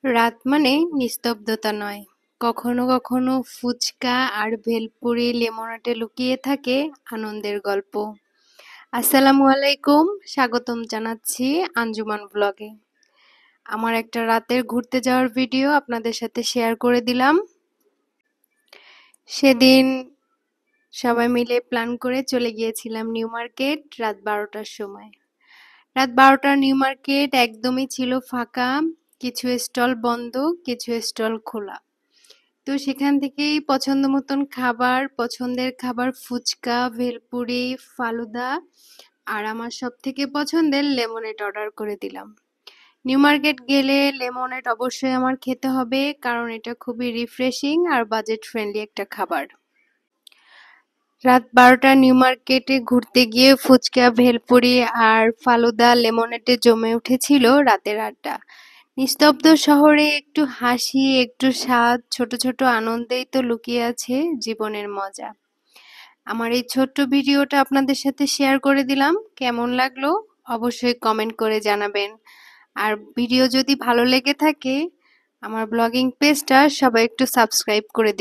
রাত মানে নিস্তব্ধতা নয়, কখনো কখনো ফুচকা আর ভেলপুরি লেমনেতে লুকিয়ে থাকে আনন্দের গল্প। আসসালামু আলাইকুম, স্বাগতম জানাচ্ছি আঞ্জুমান ব্লগে। আমার একটা রাতের ঘুরতে যাওয়ার ভিডিও আপনাদের সাথে শেয়ার করে দিলাম। সেদিন সবাই মিলে প্ল্যান করে চলে গিয়েছিলাম নিউ মার্কেট রাত 12টার সময়। রাত 12টার নিউ মার্কেট একদমই ছিল ফাঁকা, কিছু স্টল বন্ধ, কিছু স্টল খোলা। তো সেখান থেকেই পছন্দ মতন খাবার, পছন্দের খাবার ফুচকা, ভেলপুরি, ফালুদা আর আমার সব থেকে পছন্দের লেমনেড অর্ডার করে দিলাম। নিউ মার্কেট গেলে লেমনেড অবশ্যই আমার খেতে হবে, কারণ এটা খুবই রিফ্রেশিং আর বাজেট ফ্রেন্ডলি একটা খাবার। রাত 12টা নিউ মার্কেটে ঘুরতে গিয়ে ফুচকা, ভেলপুরি আর ফালুদা লেমনেডে জমে উঠেছিল রাতের আড্ডা। নিস্তব্ধ শহরে একটু হাসি, একটু স্বাদ, ছোট ছোট আনন্দেই তো লুকিয়ে আছে জীবনের মজা। আমার এই ছোট্ট ভিডিওটা আপনাদের সাথে শেয়ার করে দিলাম। কেমন লাগলো অবশ্যই কমেন্ট করে জানাবেন। আর ভিডিও যদি ভালো লেগে থাকে আমার ব্লগিং পেজটা সবাই একটু সাবস্ক্রাইব করে দিন।